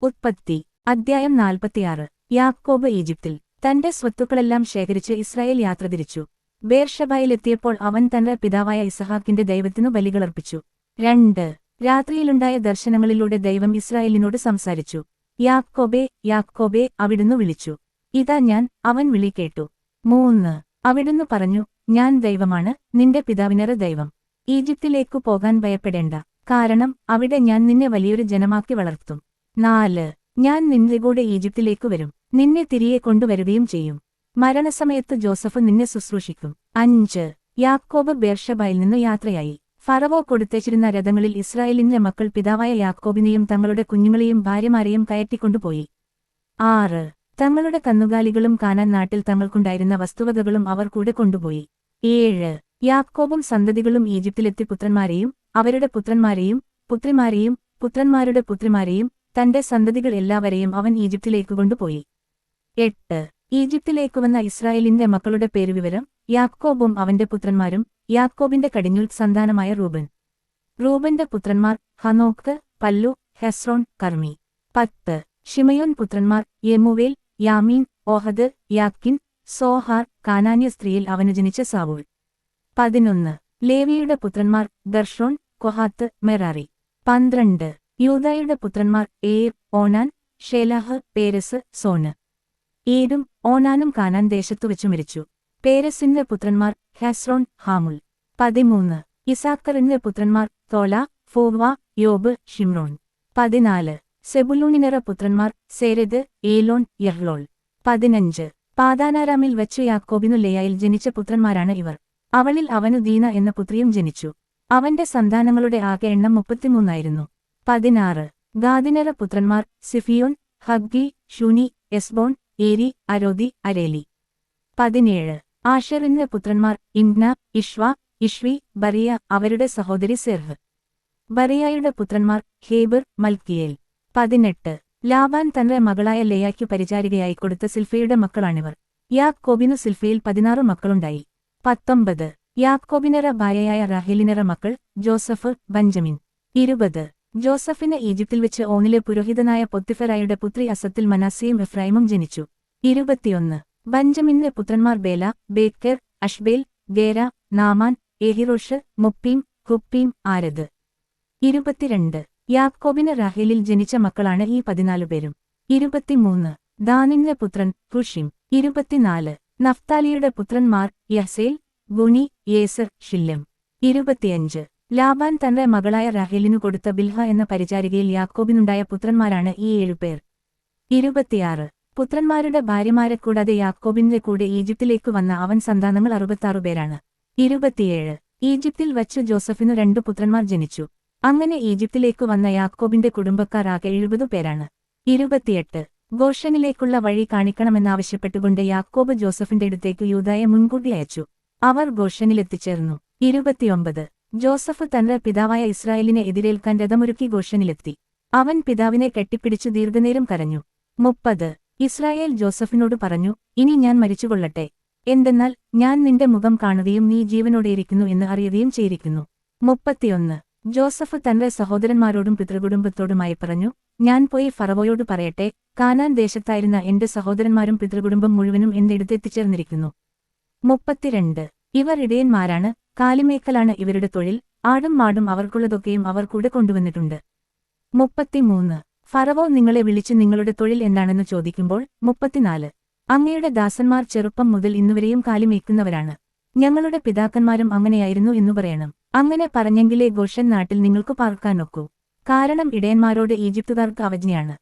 ഉത്പത്തി അദ്ധ്യായം 46. യാക്കോബ് ഈജിപ്തിൽ തന്റെ സ്വത്തുക്കളെല്ലാം ശേഖരിച്ച് ഇസ്രായേൽ യാത്ര തിരിച്ചു. ബേർഷബായിലെത്തിയപ്പോൾ അവൻ തന്റെ പിതാവായ ഇസഹാക്കിന്റെ ദൈവത്തിനു ബലികളർപ്പിച്ചു. 2. രാത്രിയിലുണ്ടായ ദർശനങ്ങളിലൂടെ ദൈവം ഇസ്രായേലിനോട് സംസാരിച്ചു. യാക്കോബേ, യാക്കോബേ, അവിടുന്ന് വിളിച്ചു. ഇതാ ഞാൻ, അവൻ വിളി കേട്ടു. 3. അവിടുന്ന് പറഞ്ഞു, ഞാൻ ദൈവമാണ്, നിന്റെ പിതാവിനറ ദൈവം. ഈജിപ്തിലേക്കു പോകാൻ ഭയപ്പെടേണ്ട, കാരണം അവിടെ ഞാൻ നിന്നെ വലിയൊരു ജനമാക്കി വളർത്തും. 4. ഞാൻ നിന്റെ കൂടെ ഈജിപ്തിലേക്കു വരും, നിന്നെ തിരികെ കൊണ്ടുവരുകയും ചെയ്യും. മരണസമയത്ത് ജോസഫ് നിന്നെ ശുശ്രൂഷിക്കും. 5. യാക്കോബ് ബേർഷബായിൽ നിന്ന് യാത്രയായി. ഫറവോ കൊടുത്തേച്ചിരുന്ന രഥങ്ങളിൽ ഇസ്രായേലിന്റെ മക്കൾ പിതാവായ യാക്കോബിനെയും തങ്ങളുടെ കുഞ്ഞുങ്ങളെയും ഭാര്യമാരെയും കയറ്റിക്കൊണ്ടുപോയി. 6. തങ്ങളുടെ കന്നുകാലികളും കാനാൻ നാട്ടിൽ തങ്ങൾക്കുണ്ടായിരുന്ന വസ്തുവകകളും അവർ കൂടെ കൊണ്ടുപോയി. 7. യാക്കോബും സന്തതികളും ഈജിപ്തിലെത്തി പുത്രന്മാരെയും അവരുടെ പുത്രന്മാരെയും പുത്രിമാരെയും പുത്രന്മാരുടെ പുത്രിമാരെയും തന്റെ സന്തതികൾ എല്ലാവരെയും അവൻ ഈജിപ്തിലേക്കു കൊണ്ടുപോയി. 8. ഈജിപ്തിലേക്കു വന്ന ഇസ്രായേലിന്റെ മക്കളുടെ പേരുവിവരം: യാക്കോബും അവന്റെ പുത്രന്മാരും, യാക്കോബിന്റെ കടിഞ്ഞൂൽ സന്താനമായ റൂബൻ. റൂബന്റെ പുത്രന്മാർ ഹനോക്ക്, പല്ലു, ഹെസ്രോൺ, കർമി. 10. ഷിമയോൻ പുത്രന്മാർ യെമൂവേൽ, യാമീൻ, ഓഹദ്, യാക്കിൻ, സോഹാർ. കാനാന്യ സ്ത്രീയിൽ അവന് ജനിച്ച സാവൂൾ. 11. ലേവിയുടെ പുത്രന്മാർ ഗർഷോൺ, കൊഹാത്ത്, മെറാറി. 12. യൂദായുടെ പുത്രന്മാർ ഏർ, ഓനാൻ, ഷേലാഹ്, പേരസ്, സോന്. ഏരും ഓനാനും കാനാൻ ദേശത്തു വെച്ചു മരിച്ചു. പേരസിന്റെ പുത്രന്മാർ ഹെസ്രോൺ, ഹാമുൽ. 13. ഇസാക്കറിന്റെ പുത്രന്മാർ തോല, ഫോവ, യോബ്, ഷിമ്രോൺ. 14. സെബുലൂണിനറ പുത്രന്മാർ സേരദ്, ഏലോൻ, യഹ്ലോൾ. 15. പാദാനാരാമിൽ വച്ചു യാക്കോബിനു ലേയായിൽ ജനിച്ച പുത്രന്മാരാണ് ഇവർ. അവളിൽ അവനു ദീന എന്ന പുത്രിയും ജനിച്ചു. അവന്റെ സന്താനങ്ങളുടെ ആകെ എണ്ണം 33 ആയിരുന്നു. 16. ഗാദിനറ പുത്രന്മാർ സിഫിയോൻ, ഹഗ്ഗി, ഷൂനി, എസ്ബോൺ, ഏരി, അരോദി, അരേലി. 17. ആഷറിന്റെ പുത്രന്മാർ ഇംന, ഇഷ്വ, ഇഷ്വി, ബറിയ, അവരുടെ സഹോദരി സെർഹ്. ബറിയായുടെ പുത്രന്മാർ ഹേബർ, മൽക്കിയേൽ. 18. ലാബാൻ തന്റെ മകളായ ലേയായ്ക്കു പരിചാരികയായി കൊടുത്ത സിൽഫയുടെ മക്കളാണിവർ. യാക്കോബിനു സിൽഫയിൽ 16 മക്കളുണ്ടായി. 19. യാക്കോബിനറ ഭാര്യയായ റാഹേലിനറ മക്കൾ ജോസഫ്, ബഞ്ചമിൻ. 20. ജോസഫിന് ഈജിപ്തിൽ വെച്ച് ഓനിലെ പുരോഹിതനായ പൊത്തിഫെറായുടെ പുത്രി അസത്തിൽ മനാസയും എഫ്രൈമും ജനിച്ചു. 21. ബഞ്ചമിന്റെ പുത്രന്മാർ ബേല, ബേക്കർ, അഷ്ബേൽ, ഗേര, നാമാൻ, എഹിറോഷ്, മുപ്പീം, ഹുപ്പീം, ആരദ്. 22. യാക്കോബിന് റാഹേലിൽ ജനിച്ച മക്കളാണ് ഈ 14 പേരും. 23. ദാനിന്റെ പുത്രൻ ഹുഷിം. 24. നഫ്താലിയുടെ പുത്രന്മാർ യഹ്സേൽ, ഗുണി, യേസർ, ഷില്ലെം. 25. ലാബാൻ തന്റെ മകളായ റാഹേലിനു കൊടുത്ത ബിൽഹ എന്ന പരിചാരികയിൽ യാക്കോബിനുണ്ടായ പുത്രന്മാരാണ് ഈ 7 പേർ. 26. പുത്രന്മാരുടെ ഭാര്യമാരെ കൂടാതെ യാക്കോബിന്റെ കൂടെ ഈജിപ്തിലേക്കു വന്ന അവൻ സന്താനങ്ങൾ 66 പേരാണ്. 27. ഈജിപ്തിൽ വച്ചു ജോസഫിനു 2 പുത്രന്മാർ ജനിച്ചു. അങ്ങനെ ഈജിപ്തിലേക്കു വന്ന യാക്കോബിന്റെ കുടുംബക്കാർ ആകെ 70 പേരാണ്. 28. ഗോഷനിലേക്കുള്ള വഴി കാണിക്കണമെന്നാവശ്യപ്പെട്ടുകൊണ്ട് യാക്കോബ് ജോസഫിന്റെ അടുത്തേക്ക് യൂദായെ മുൻകൂട്ടി അയച്ചു. അവർ ഗോഷനിലെത്തിച്ചേർന്നു. 29. ജോസഫ് തന്റെ പിതാവായ ഇസ്രായേലിനെ എതിരേൽക്കാൻ രഥമൊരുക്കി ഗോഷനിലെത്തി. അവൻ പിതാവിനെ കെട്ടിപ്പിടിച്ചു ദീർഘനേരം കരഞ്ഞു. 30. ഇസ്രായേൽ ജോസഫിനോട് പറഞ്ഞു, ഇനി ഞാൻ മരിച്ചുകൊള്ളട്ടെ, എന്തെന്നാൽ ഞാൻ നിന്റെ മുഖം കാണുകയും നീ ജീവനോടെയിരിക്കുന്നു എന്ന് അറിയുകയും ചെയ്തിരിക്കുന്നു. 31. ജോസഫ് തന്റെ സഹോദരന്മാരോടും പിതൃകുടുംബത്തോടുമായി പറഞ്ഞു, ഞാൻ പോയി ഫറവോയോട് പറയട്ടെ, കാനാൻ ദേശത്തായിരുന്ന എന്റെ സഹോദരന്മാരും പിതൃകുടുംബം മുഴുവനും എന്റെ അടുത്തെത്തിച്ചേർന്നിരിക്കുന്നു. 32. ഇവർ ഇടയന്മാരാണ്, കാലിമേക്കലാണ് ഇവരുടെ തൊഴിൽ, ആടും മാടും അവർക്കുള്ളതൊക്കെയും അവർ കൂടെ കൊണ്ടുവന്നിട്ടുണ്ട്. 33. ഫറവോ നിങ്ങളെ വിളിച്ച് നിങ്ങളുടെ തൊഴിൽ എന്താണെന്ന് ചോദിക്കുമ്പോൾ 34. അങ്ങയുടെ ദാസന്മാർ ചെറുപ്പം മുതൽ ഇന്നുവരെയും കാലിമേക്കുന്നവരാണ്, ഞങ്ങളുടെ പിതാക്കന്മാരും അങ്ങനെയായിരുന്നു എന്നു പറയണം. അങ്ങനെ പറഞ്ഞെങ്കിലേ ഗോഷൻ നാട്ടിൽ നിങ്ങൾക്കു പാർക്കാനൊക്കൂ, കാരണം ഇടയന്മാരോട് ഈജിപ്തുകാർക്ക് അവജ്ഞയാണ്.